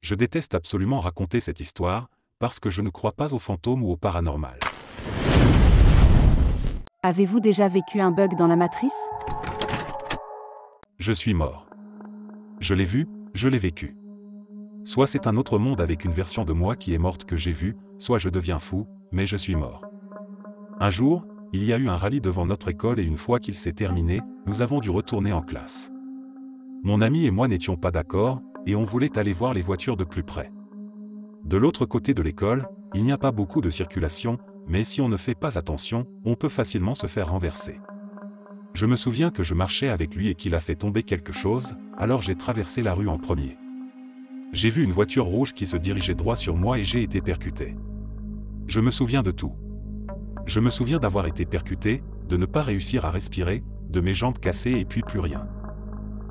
Je déteste absolument raconter cette histoire, parce que je ne crois pas aux fantômes ou au paranormal. Avez-vous déjà vécu un bug dans la matrice? Je suis mort. Je l'ai vu, je l'ai vécu. Soit c'est un autre monde avec une version de moi qui est morte que j'ai vue, soit je deviens fou, mais je suis mort. Un jour, il y a eu un rallye devant notre école et une fois qu'il s'est terminé, nous avons dû retourner en classe. Mon ami et moi n'étions pas d'accord, et on voulait aller voir les voitures de plus près. De l'autre côté de l'école, il n'y a pas beaucoup de circulation, mais si on ne fait pas attention, on peut facilement se faire renverser. Je me souviens que je marchais avec lui et qu'il a fait tomber quelque chose, alors j'ai traversé la rue en premier. J'ai vu une voiture rouge qui se dirigeait droit sur moi et j'ai été percuté. Je me souviens de tout. Je me souviens d'avoir été percuté, de ne pas réussir à respirer, de mes jambes cassées et puis plus rien.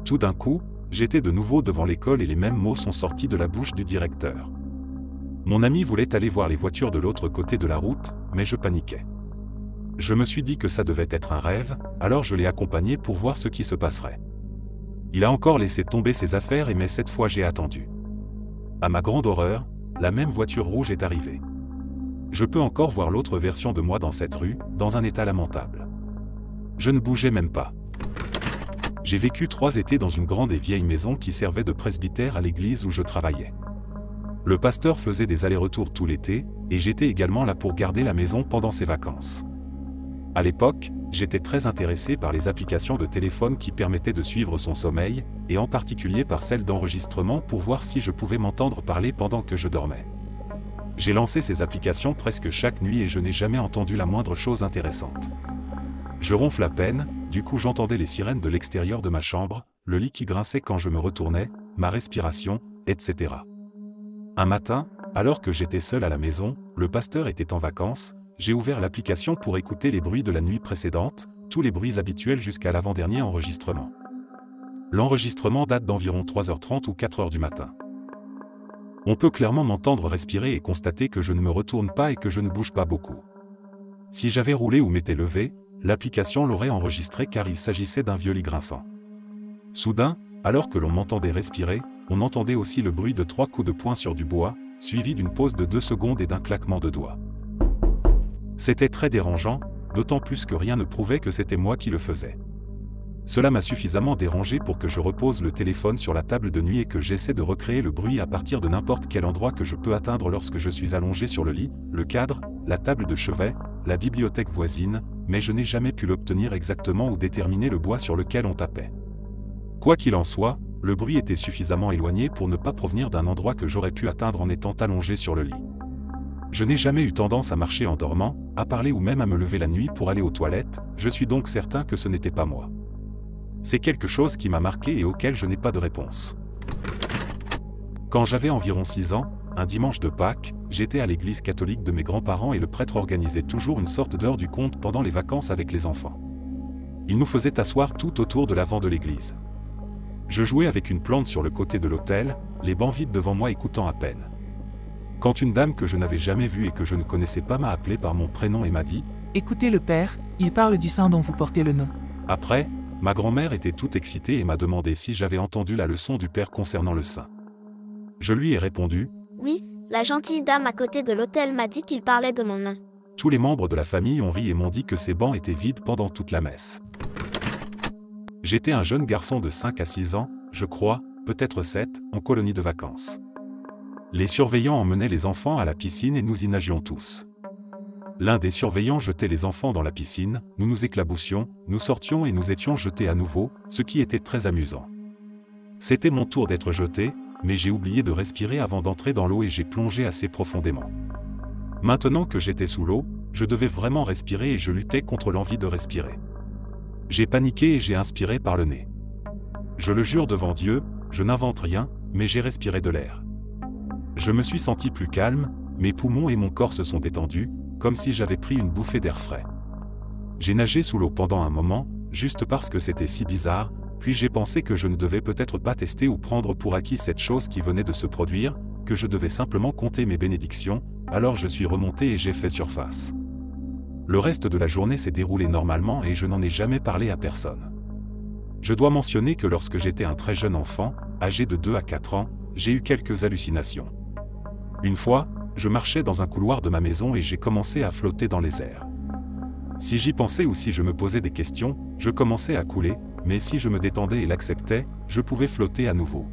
Tout d'un coup, j'étais de nouveau devant l'école et les mêmes mots sont sortis de la bouche du directeur. Mon ami voulait aller voir les voitures de l'autre côté de la route, mais je paniquais. Je me suis dit que ça devait être un rêve, alors je l'ai accompagné pour voir ce qui se passerait. Il a encore laissé tomber ses affaires mais cette fois j'ai attendu. À ma grande horreur, la même voiture rouge est arrivée. Je peux encore voir l'autre version de moi dans cette rue, dans un état lamentable. Je ne bougeais même pas. J'ai vécu 3 étés dans une grande et vieille maison qui servait de presbytère à l'église où je travaillais. Le pasteur faisait des allers-retours tout l'été, et j'étais également là pour garder la maison pendant ses vacances. À l'époque, j'étais très intéressé par les applications de téléphone qui permettaient de suivre son sommeil, et en particulier par celle d'enregistrement pour voir si je pouvais m'entendre parler pendant que je dormais. J'ai lancé ces applications presque chaque nuit et je n'ai jamais entendu la moindre chose intéressante. Je ronfle à peine, du coup j'entendais les sirènes de l'extérieur de ma chambre, le lit qui grinçait quand je me retournais, ma respiration, etc. Un matin, alors que j'étais seul à la maison, le pasteur était en vacances, j'ai ouvert l'application pour écouter les bruits de la nuit précédente, tous les bruits habituels jusqu'à l'avant-dernier enregistrement. L'enregistrement date d'environ 3h30 ou 4h du matin. On peut clairement m'entendre respirer et constater que je ne me retourne pas et que je ne bouge pas beaucoup. Si j'avais roulé ou m'étais levé, l'application l'aurait enregistré car il s'agissait d'un vieux lit grinçant. Soudain, alors que l'on m'entendait respirer, on entendait aussi le bruit de 3 coups de poing sur du bois, suivi d'une pause de 2 secondes et d'un claquement de doigts. C'était très dérangeant, d'autant plus que rien ne prouvait que c'était moi qui le faisais. Cela m'a suffisamment dérangé pour que je repose le téléphone sur la table de nuit et que j'essaie de recréer le bruit à partir de n'importe quel endroit que je peux atteindre lorsque je suis allongé sur le lit, le cadre, la table de chevet, la bibliothèque voisine, mais je n'ai jamais pu l'obtenir exactement ou déterminer le bois sur lequel on tapait. Quoi qu'il en soit, le bruit était suffisamment éloigné pour ne pas provenir d'un endroit que j'aurais pu atteindre en étant allongé sur le lit. Je n'ai jamais eu tendance à marcher en dormant, à parler ou même à me lever la nuit pour aller aux toilettes, je suis donc certain que ce n'était pas moi. C'est quelque chose qui m'a marqué et auquel je n'ai pas de réponse. Quand j'avais environ 6 ans, un dimanche de Pâques, j'étais à l'église catholique de mes grands-parents et le prêtre organisait toujours une sorte d'heure du conte pendant les vacances avec les enfants. Il nous faisait asseoir tout autour de l'avant de l'église. Je jouais avec une plante sur le côté de l'autel, les bancs vides devant moi écoutant à peine. Quand une dame que je n'avais jamais vue et que je ne connaissais pas m'a appelé par mon prénom et m'a dit « Écoutez le Père, il parle du saint dont vous portez le nom. » Après, ma grand-mère était toute excitée et m'a demandé si j'avais entendu la leçon du Père concernant le saint. Je lui ai répondu « Oui, la gentille dame à côté de l'autel m'a dit qu'il parlait de mon nom. » Tous les membres de la famille ont ri et m'ont dit que ces bancs étaient vides pendant toute la messe. J'étais un jeune garçon de 5 à 6 ans, je crois, peut-être 7, en colonie de vacances. Les surveillants emmenaient les enfants à la piscine et nous y nagions tous. L'un des surveillants jetait les enfants dans la piscine, nous nous éclaboussions, nous sortions et nous étions jetés à nouveau, ce qui était très amusant. C'était mon tour d'être jeté, mais j'ai oublié de respirer avant d'entrer dans l'eau et j'ai plongé assez profondément. Maintenant que j'étais sous l'eau, je devais vraiment respirer et je luttais contre l'envie de respirer. J'ai paniqué et j'ai inspiré par le nez. Je le jure devant Dieu, je n'invente rien, mais j'ai respiré de l'air. Je me suis senti plus calme, mes poumons et mon corps se sont détendus, comme si j'avais pris une bouffée d'air frais. J'ai nagé sous l'eau pendant un moment, juste parce que c'était si bizarre, puis j'ai pensé que je ne devais peut-être pas tester ou prendre pour acquis cette chose qui venait de se produire, que je devais simplement compter mes bénédictions, alors je suis remonté et j'ai fait surface. Le reste de la journée s'est déroulé normalement et je n'en ai jamais parlé à personne. Je dois mentionner que lorsque j'étais un très jeune enfant, âgé de 2 à 4 ans, j'ai eu quelques hallucinations. Une fois, je marchais dans un couloir de ma maison et j'ai commencé à flotter dans les airs. Si j'y pensais ou si je me posais des questions, je commençais à couler, mais si je me détendais et l'acceptais, je pouvais flotter à nouveau.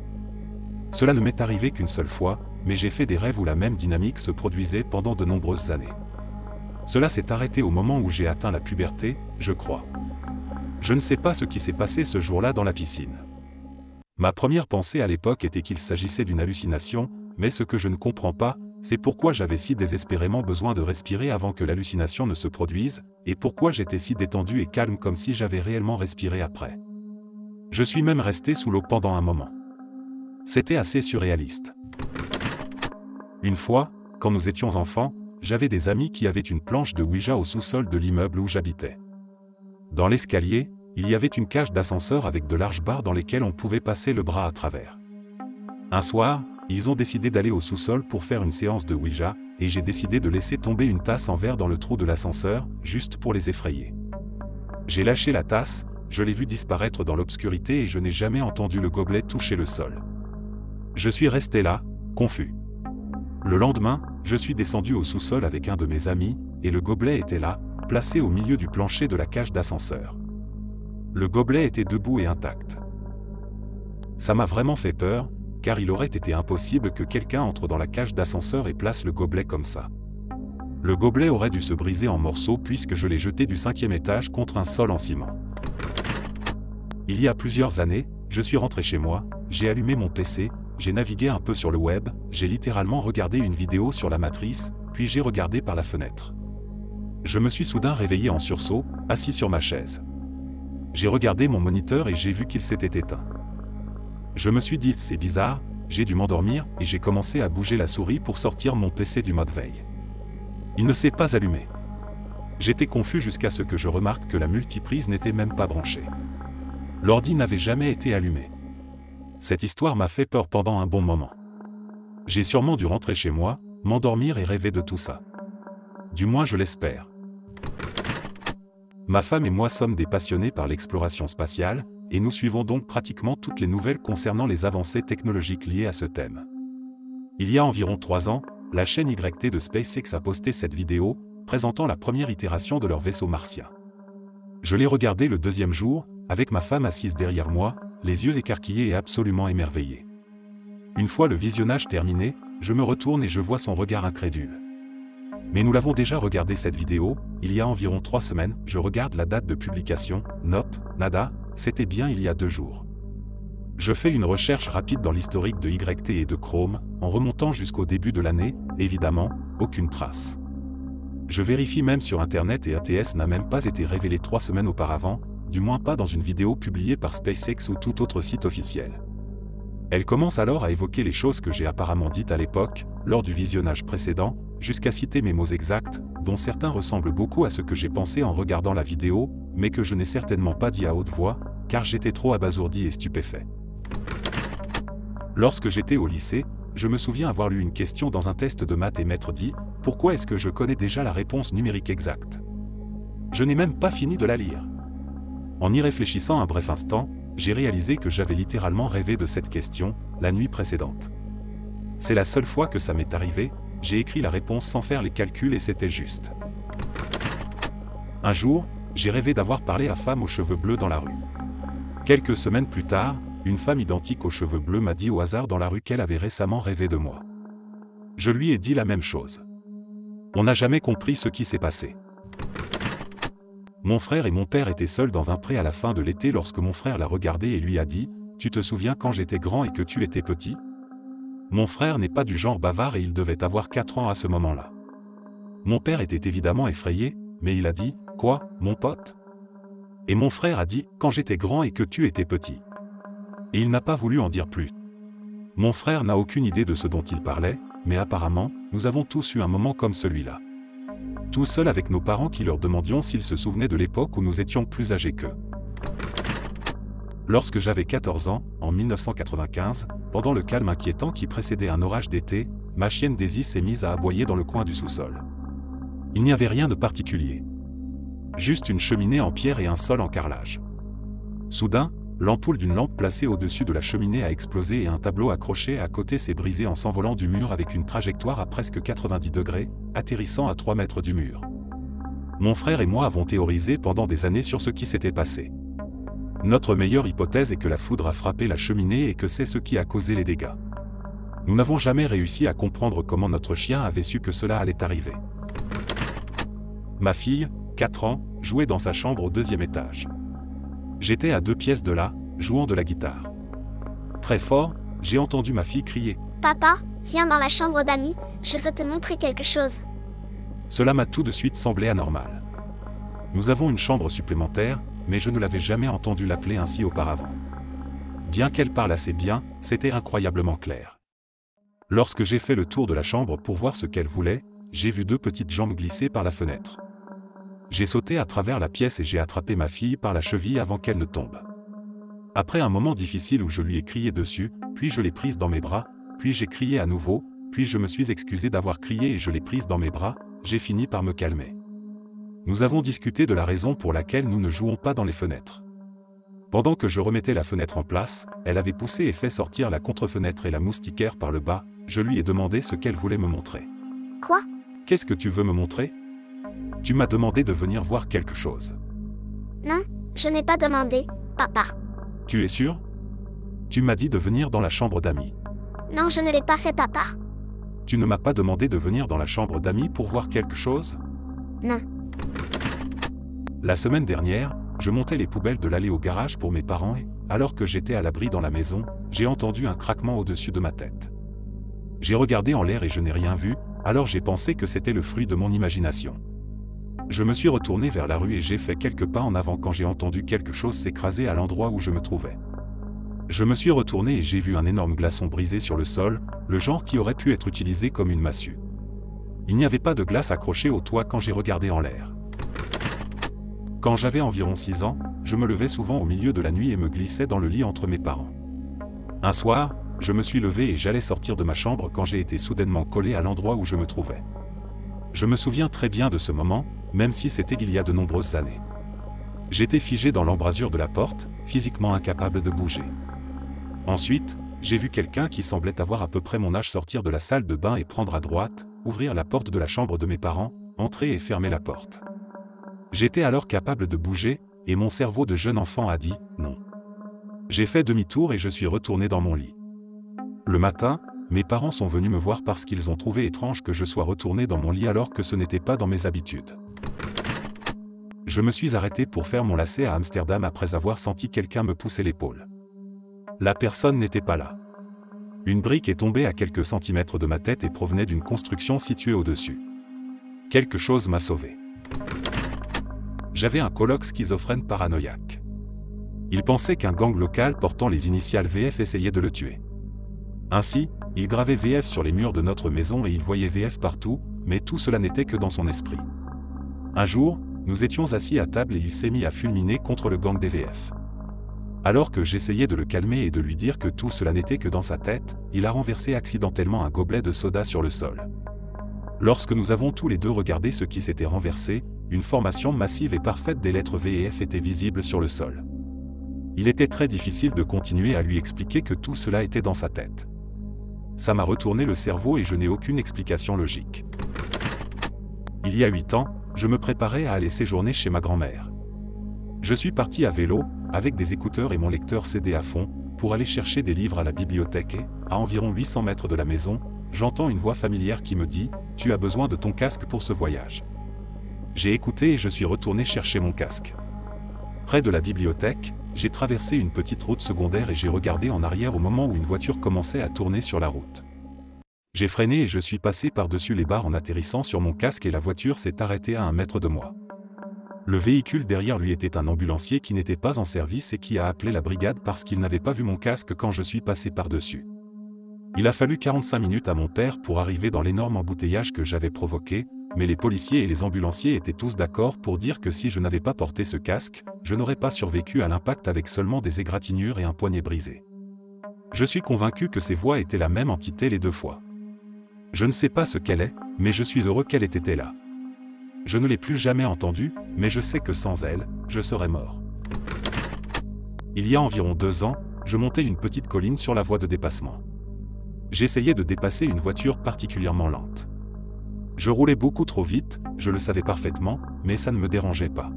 Cela ne m'est arrivé qu'une seule fois, mais j'ai fait des rêves où la même dynamique se produisait pendant de nombreuses années. Cela s'est arrêté au moment où j'ai atteint la puberté, je crois. Je ne sais pas ce qui s'est passé ce jour-là dans la piscine. Ma première pensée à l'époque était qu'il s'agissait d'une hallucination, mais ce que je ne comprends pas, c'est pourquoi j'avais si désespérément besoin de respirer avant que l'hallucination ne se produise, et pourquoi j'étais si détendu et calme comme si j'avais réellement respiré après. Je suis même resté sous l'eau pendant un moment. C'était assez surréaliste. Une fois, quand nous étions enfants, j'avais des amis qui avaient une planche de Ouija au sous-sol de l'immeuble où j'habitais. Dans l'escalier, il y avait une cage d'ascenseur avec de larges barres dans lesquelles on pouvait passer le bras à travers. Un soir, ils ont décidé d'aller au sous-sol pour faire une séance de Ouija, et j'ai décidé de laisser tomber une tasse en verre dans le trou de l'ascenseur, juste pour les effrayer. J'ai lâché la tasse, je l'ai vue disparaître dans l'obscurité et je n'ai jamais entendu le gobelet toucher le sol. Je suis resté là, confus. Le lendemain, je suis descendu au sous-sol avec un de mes amis, et le gobelet était là, placé au milieu du plancher de la cage d'ascenseur. Le gobelet était debout et intact. Ça m'a vraiment fait peur, car il aurait été impossible que quelqu'un entre dans la cage d'ascenseur et place le gobelet comme ça. Le gobelet aurait dû se briser en morceaux puisque je l'ai jeté du 5e étage contre un sol en ciment. Il y a plusieurs années, je suis rentré chez moi, j'ai allumé mon PC, j'ai navigué un peu sur le web, j'ai littéralement regardé une vidéo sur la matrice, puis j'ai regardé par la fenêtre. Je me suis soudain réveillé en sursaut, assis sur ma chaise. J'ai regardé mon moniteur et j'ai vu qu'il s'était éteint. Je me suis dit, c'est bizarre, j'ai dû m'endormir et j'ai commencé à bouger la souris pour sortir mon PC du mode veille. Il ne s'est pas allumé. J'étais confus jusqu'à ce que je remarque que la multiprise n'était même pas branchée. L'ordi n'avait jamais été allumé. Cette histoire m'a fait peur pendant un bon moment. J'ai sûrement dû rentrer chez moi, m'endormir et rêver de tout ça. Du moins je l'espère. Ma femme et moi sommes des passionnés par l'exploration spatiale, et nous suivons donc pratiquement toutes les nouvelles concernant les avancées technologiques liées à ce thème. Il y a environ 3 ans, la chaîne YT de SpaceX a posté cette vidéo, présentant la première itération de leur vaisseau martien. Je l'ai regardé le 2e jour, avec ma femme assise derrière moi, les yeux écarquillés et absolument émerveillés. Une fois le visionnage terminé, je me retourne et je vois son regard incrédule. Mais nous l'avons déjà regardé cette vidéo, il y a environ 3 semaines, je regarde la date de publication, nope, nada, c'était bien il y a 2 jours. Je fais une recherche rapide dans l'historique de YT et de Chrome, en remontant jusqu'au début de l'année, évidemment, aucune trace. Je vérifie même sur internet et ATS n'a même pas été révélé 3 semaines auparavant, du moins pas dans une vidéo publiée par SpaceX ou tout autre site officiel. Elle commence alors à évoquer les choses que j'ai apparemment dites à l'époque, lors du visionnage précédent, jusqu'à citer mes mots exacts, dont certains ressemblent beaucoup à ce que j'ai pensé en regardant la vidéo, mais que je n'ai certainement pas dit à haute voix, car j'étais trop abasourdi et stupéfait. Lorsque j'étais au lycée, je me souviens avoir lu une question dans un test de maths et maître dit « Pourquoi est-ce que je connais déjà la réponse numérique exacte ?» Je n'ai même pas fini de la lire. En y réfléchissant un bref instant, j'ai réalisé que j'avais littéralement rêvé de cette question, la nuit précédente. C'est la seule fois que ça m'est arrivé, j'ai écrit la réponse sans faire les calculs et c'était juste. Un jour, j'ai rêvé d'avoir parlé à femme aux cheveux bleus dans la rue. Quelques semaines plus tard, une femme identique aux cheveux bleus m'a dit au hasard dans la rue qu'elle avait récemment rêvé de moi. Je lui ai dit la même chose. On n'a jamais compris ce qui s'est passé. Mon frère et mon père étaient seuls dans un pré à la fin de l'été lorsque mon frère l'a regardé et lui a dit « Tu te souviens quand j'étais grand et que tu étais petit ?» Mon frère n'est pas du genre bavard et il devait avoir 4 ans à ce moment-là. Mon père était évidemment effrayé, mais il a dit « Quoi, mon pote ?» Et mon frère a dit « Quand j'étais grand et que tu étais petit ?» Et il n'a pas voulu en dire plus. Mon frère n'a aucune idée de ce dont il parlait, mais apparemment, nous avons tous eu un moment comme celui-là. Tout seul avec nos parents qui leur demandions s'ils se souvenaient de l'époque où nous étions plus âgés qu'eux. Lorsque j'avais 14 ans, en 1995, pendant le calme inquiétant qui précédait un orage d'été, ma chienne Daisy s'est mise à aboyer dans le coin du sous-sol. Il n'y avait rien de particulier. Juste une cheminée en pierre et un sol en carrelage. Soudain, L'ampoule d'une lampe placée au-dessus de la cheminée a explosé et un tableau accroché à côté s'est brisé en s'envolant du mur avec une trajectoire à presque 90 degrés, atterrissant à 3 mètres du mur. Mon frère et moi avons théorisé pendant des années sur ce qui s'était passé. Notre meilleure hypothèse est que la foudre a frappé la cheminée et que c'est ce qui a causé les dégâts. Nous n'avons jamais réussi à comprendre comment notre chien avait su que cela allait arriver. Ma fille, 4 ans, jouait dans sa chambre au 2e étage. J'étais à 2 pièces de là, jouant de la guitare. Très fort, j'ai entendu ma fille crier. « Papa, viens dans la chambre d'amis, je veux te montrer quelque chose. » Cela m'a tout de suite semblé anormal. Nous avons une chambre supplémentaire, mais je ne l'avais jamais entendu l'appeler ainsi auparavant. Bien qu'elle parle assez bien, c'était incroyablement clair. Lorsque j'ai fait le tour de la chambre pour voir ce qu'elle voulait, j'ai vu 2 petites jambes glisser par la fenêtre. J'ai sauté à travers la pièce et j'ai attrapé ma fille par la cheville avant qu'elle ne tombe. Après un moment difficile où je lui ai crié dessus, puis je l'ai prise dans mes bras, puis j'ai crié à nouveau, puis je me suis excusé d'avoir crié et je l'ai prise dans mes bras, j'ai fini par me calmer. Nous avons discuté de la raison pour laquelle nous ne jouons pas dans les fenêtres. Pendant que je remettais la fenêtre en place, elle avait poussé et fait sortir la contre-fenêtre et la moustiquaire par le bas, je lui ai demandé ce qu'elle voulait me montrer. « Quoi ? Qu'est-ce que tu veux me montrer ? Tu m'as demandé de venir voir quelque chose. » Non, je n'ai pas demandé, papa. Tu es sûr ? Tu m'as dit de venir dans la chambre d'amis. Non, je ne l'ai pas fait, papa. Tu ne m'as pas demandé de venir dans la chambre d'amis pour voir quelque chose ? Non. La semaine dernière, je montais les poubelles de l'allée au garage pour mes parents et, alors que j'étais à l'abri dans la maison, j'ai entendu un craquement au-dessus de ma tête. J'ai regardé en l'air et je n'ai rien vu, alors j'ai pensé que c'était le fruit de mon imagination. Je me suis retourné vers la rue et j'ai fait quelques pas en avant quand j'ai entendu quelque chose s'écraser à l'endroit où je me trouvais. Je me suis retourné et j'ai vu un énorme glaçon brisé sur le sol, le genre qui aurait pu être utilisé comme une massue. Il n'y avait pas de glace accrochée au toit quand j'ai regardé en l'air. Quand j'avais environ 6 ans, je me levais souvent au milieu de la nuit et me glissais dans le lit entre mes parents. Un soir, je me suis levé et j'allais sortir de ma chambre quand j'ai été soudainement collé à l'endroit où je me trouvais. Je me souviens très bien de ce moment, même si c'était il y a de nombreuses années. J'étais figé dans l'embrasure de la porte, physiquement incapable de bouger. Ensuite, j'ai vu quelqu'un qui semblait avoir à peu près mon âge sortir de la salle de bain et prendre à droite, ouvrir la porte de la chambre de mes parents, entrer et fermer la porte. J'étais alors capable de bouger, et mon cerveau de jeune enfant a dit « non ». J'ai fait demi-tour et je suis retourné dans mon lit. Le matin, mes parents sont venus me voir parce qu'ils ont trouvé étrange que je sois retourné dans mon lit alors que ce n'était pas dans mes habitudes. Je me suis arrêté pour faire mon lacet à Amsterdam après avoir senti quelqu'un me pousser l'épaule. La personne n'était pas là. Une brique est tombée à quelques centimètres de ma tête et provenait d'une construction située au-dessus. Quelque chose m'a sauvé. J'avais un coloc schizophrène paranoïaque. Il pensait qu'un gang local portant les initiales VF essayait de le tuer. Ainsi, il gravait VF sur les murs de notre maison et il voyait VF partout, mais tout cela n'était que dans son esprit. Un jour, nous étions assis à table et il s'est mis à fulminer contre le gang des VF. Alors que j'essayais de le calmer et de lui dire que tout cela n'était que dans sa tête, il a renversé accidentellement un gobelet de soda sur le sol. Lorsque nous avons tous les deux regardé ce qui s'était renversé, une formation massive et parfaite des lettres V et F était visible sur le sol. Il était très difficile de continuer à lui expliquer que tout cela était dans sa tête. Ça m'a retourné le cerveau et je n'ai aucune explication logique. Il y a 8 ans, je me préparais à aller séjourner chez ma grand-mère. Je suis parti à vélo, avec des écouteurs et mon lecteur CD à fond, pour aller chercher des livres à la bibliothèque et, à environ 800 mètres de la maison, j'entends une voix familière qui me dit « Tu as besoin de ton casque pour ce voyage ». J'ai écouté et je suis retourné chercher mon casque. Près de la bibliothèque, j'ai traversé une petite route secondaire et j'ai regardé en arrière au moment où une voiture commençait à tourner sur la route. J'ai freiné et je suis passé par-dessus les barres en atterrissant sur mon casque et la voiture s'est arrêtée à 1 mètre de moi. Le véhicule derrière lui était un ambulancier qui n'était pas en service et qui a appelé la brigade parce qu'il n'avait pas vu mon casque quand je suis passé par-dessus. Il a fallu 45 minutes à mon père pour arriver dans l'énorme embouteillage que j'avais provoqué, mais les policiers et les ambulanciers étaient tous d'accord pour dire que si je n'avais pas porté ce casque, je n'aurais pas survécu à l'impact avec seulement des égratignures et un poignet brisé. Je suis convaincu que ces voix étaient la même entité les 2 fois. Je ne sais pas ce qu'elle est, mais je suis heureux qu'elle ait été là. Je ne l'ai plus jamais entendue, mais je sais que sans elle, je serais mort. Il y a environ 2 ans, je montais une petite colline sur la voie de dépassement. J'essayais de dépasser une voiture particulièrement lente. Je roulais beaucoup trop vite, je le savais parfaitement, mais ça ne me dérangeait pas.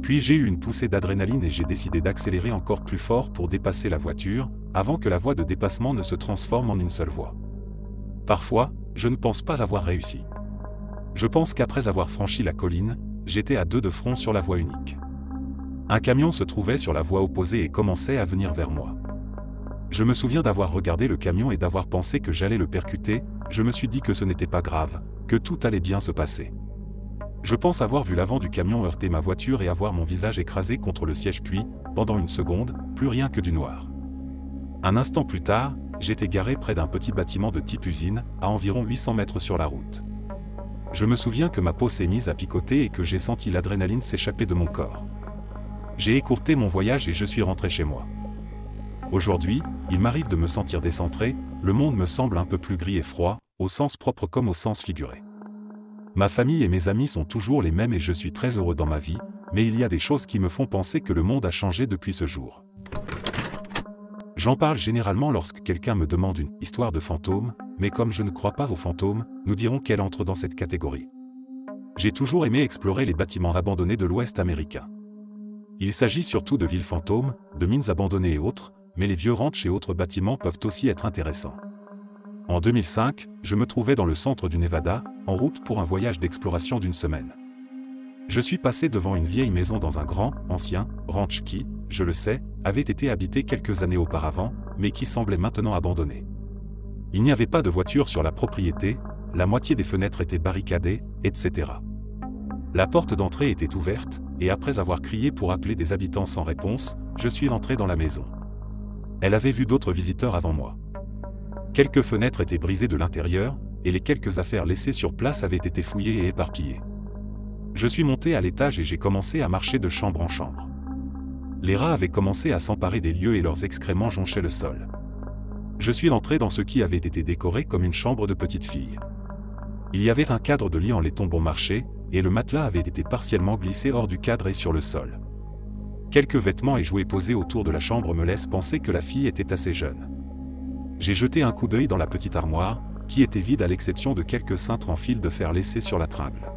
Puis j'ai eu une poussée d'adrénaline et j'ai décidé d'accélérer encore plus fort pour dépasser la voiture, avant que la voie de dépassement ne se transforme en une seule voie. Parfois, je ne pense pas avoir réussi. Je pense qu'après avoir franchi la colline, j'étais à 2 de front sur la voie unique. Un camion se trouvait sur la voie opposée et commençait à venir vers moi. Je me souviens d'avoir regardé le camion et d'avoir pensé que j'allais le percuter, je me suis dit que ce n'était pas grave, que tout allait bien se passer. Je pense avoir vu l'avant du camion heurter ma voiture et avoir mon visage écrasé contre le siège puis, pendant une seconde, plus rien que du noir. Un instant plus tard, j'étais garé près d'un petit bâtiment de type usine, à environ 800 mètres sur la route. Je me souviens que ma peau s'est mise à picoter et que j'ai senti l'adrénaline s'échapper de mon corps. J'ai écourté mon voyage et je suis rentré chez moi. Aujourd'hui, il m'arrive de me sentir décentré, le monde me semble un peu plus gris et froid, au sens propre comme au sens figuré. Ma famille et mes amis sont toujours les mêmes et je suis très heureux dans ma vie, mais il y a des choses qui me font penser que le monde a changé depuis ce jour. J'en parle généralement lorsque quelqu'un me demande une histoire de fantôme, mais comme je ne crois pas aux fantômes, nous dirons qu'elle entre dans cette catégorie. J'ai toujours aimé explorer les bâtiments abandonnés de l'Ouest américain. Il s'agit surtout de villes fantômes, de mines abandonnées et autres, mais les vieux ranchs et autres bâtiments peuvent aussi être intéressants. En 2005, je me trouvais dans le centre du Nevada, en route pour un voyage d'exploration d'1 semaine. Je suis passé devant une vieille maison dans un grand, ancien, ranch qui, je le sais, avait été habité quelques années auparavant, mais qui semblait maintenant abandonné. Il n'y avait pas de voiture sur la propriété, la moitié des fenêtres étaient barricadées, etc. La porte d'entrée était ouverte, et après avoir crié pour appeler des habitants sans réponse, je suis entré dans la maison. Elle avait vu d'autres visiteurs avant moi. Quelques fenêtres étaient brisées de l'intérieur, et les quelques affaires laissées sur place avaient été fouillées et éparpillées. Je suis monté à l'étage et j'ai commencé à marcher de chambre en chambre. Les rats avaient commencé à s'emparer des lieux et leurs excréments jonchaient le sol. Je suis entré dans ce qui avait été décoré comme une chambre de petite fille. Il y avait un cadre de lit en laiton bon marché, et le matelas avait été partiellement glissé hors du cadre et sur le sol. Quelques vêtements et jouets posés autour de la chambre me laissent penser que la fille était assez jeune. J'ai jeté un coup d'œil dans la petite armoire, qui était vide à l'exception de quelques cintres en fil de fer laissés sur la tringle.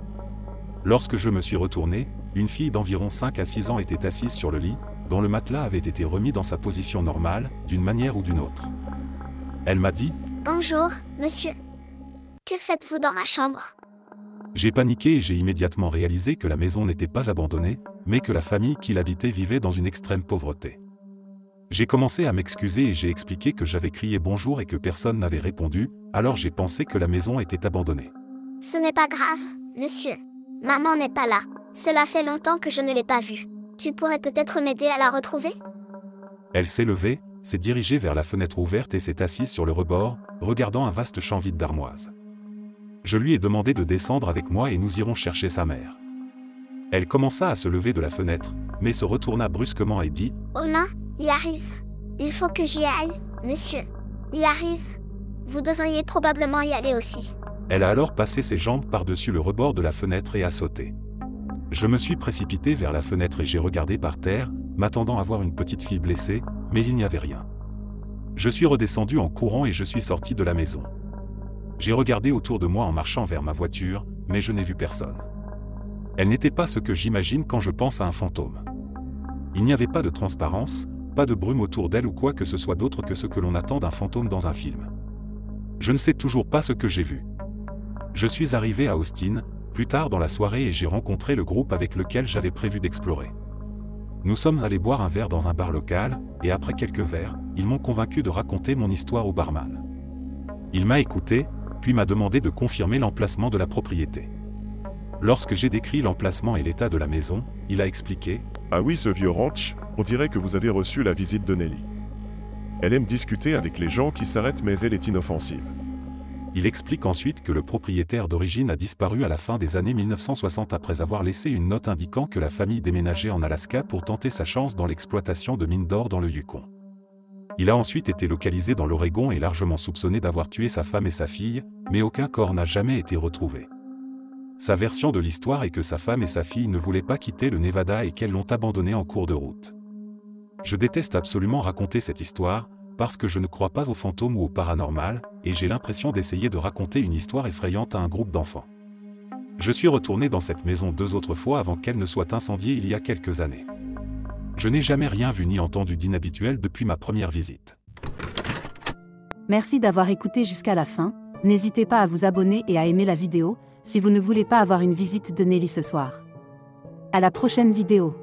Lorsque je me suis retourné, une fille d'environ 5 à 6 ans était assise sur le lit, dont le matelas avait été remis dans sa position normale, d'une manière ou d'une autre. Elle m'a dit « Bonjour, monsieur. Que faites-vous dans ma chambre ?» J'ai paniqué et j'ai immédiatement réalisé que la maison n'était pas abandonnée, mais que la famille qui l'habitait vivait dans une extrême pauvreté. J'ai commencé à m'excuser et j'ai expliqué que j'avais crié bonjour et que personne n'avait répondu, alors j'ai pensé que la maison était abandonnée. « Ce n'est pas grave, monsieur. Maman n'est pas là. Cela fait longtemps que je ne l'ai pas vue. Tu pourrais peut-être m'aider à la retrouver ?» Elle s'est levée, s'est dirigée vers la fenêtre ouverte et s'est assise sur le rebord, regardant un vaste champ vide d'armoises. Je lui ai demandé de descendre avec moi et nous irons chercher sa mère. Elle commença à se lever de la fenêtre, mais se retourna brusquement et dit « Oh non, il arrive. Il faut que j'y aille, monsieur. Il arrive. Vous devriez probablement y aller aussi. » Elle a alors passé ses jambes par-dessus le rebord de la fenêtre et a sauté. Je me suis précipité vers la fenêtre et j'ai regardé par terre, m'attendant à voir une petite fille blessée, mais il n'y avait rien. Je suis redescendu en courant et je suis sorti de la maison. J'ai regardé autour de moi en marchant vers ma voiture, mais je n'ai vu personne. Elle n'était pas ce que j'imagine quand je pense à un fantôme. Il n'y avait pas de transparence, pas de brume autour d'elle ou quoi que ce soit d'autre que ce que l'on attend d'un fantôme dans un film. Je ne sais toujours pas ce que j'ai vu. Je suis arrivé à Austin, plus tard dans la soirée et j'ai rencontré le groupe avec lequel j'avais prévu d'explorer. Nous sommes allés boire un verre dans un bar local, et après quelques verres, ils m'ont convaincu de raconter mon histoire au barman. Il m'a écouté, puis m'a demandé de confirmer l'emplacement de la propriété. Lorsque j'ai décrit l'emplacement et l'état de la maison, il a expliqué « Ah oui, ce vieux ranch, on dirait que vous avez reçu la visite de Nelly. Elle aime discuter avec les gens qui s'arrêtent mais elle est inoffensive. » Il explique ensuite que le propriétaire d'origine a disparu à la fin des années 1960 après avoir laissé une note indiquant que la famille déménageait en Alaska pour tenter sa chance dans l'exploitation de mines d'or dans le Yukon. Il a ensuite été localisé dans l'Oregon et largement soupçonné d'avoir tué sa femme et sa fille, mais aucun corps n'a jamais été retrouvé. Sa version de l'histoire est que sa femme et sa fille ne voulaient pas quitter le Nevada et qu'elles l'ont abandonné en cours de route. Je déteste absolument raconter cette histoire, parce que je ne crois pas aux fantômes ou au paranormal, et j'ai l'impression d'essayer de raconter une histoire effrayante à un groupe d'enfants. Je suis retourné dans cette maison 2 autres fois avant qu'elle ne soit incendiée il y a quelques années. Je n'ai jamais rien vu ni entendu d'inhabituel depuis ma première visite. Merci d'avoir écouté jusqu'à la fin. N'hésitez pas à vous abonner et à aimer la vidéo, si vous ne voulez pas avoir une visite de Nelly ce soir. À la prochaine vidéo.